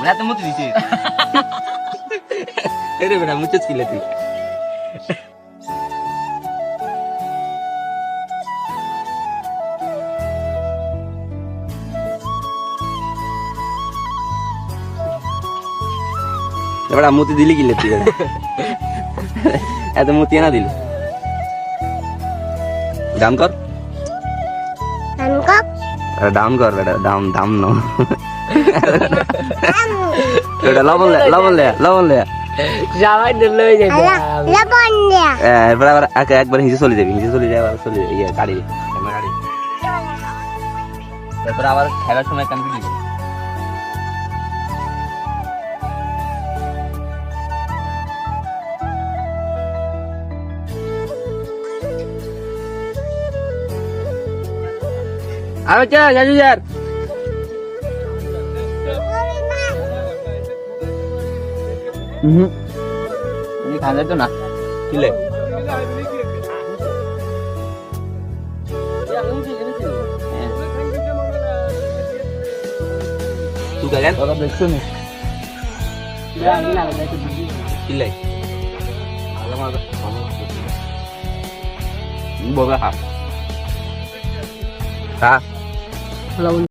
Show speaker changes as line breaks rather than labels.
রাতে মুতি দিছে এরে বেটা মুচছ কিলে তুই বেটা মুতি দিলি কিলে তুই এত মুতি না দিলি দাম কর ডাউন কর বেটা দাম নো বেটা লবণ লে
যাওয়াই দিলে হয়ে যাবে
এবার আবার একবার হিসে চলে যাবি আবার চলে ইয়ে গাড়ি তারপর আবার খেলার সময় কান দিবি আরো চা জাজু যার খাওয়া যেত না কিলে তুই গেলেন ওরা দেখছো নি কিলে বগা খা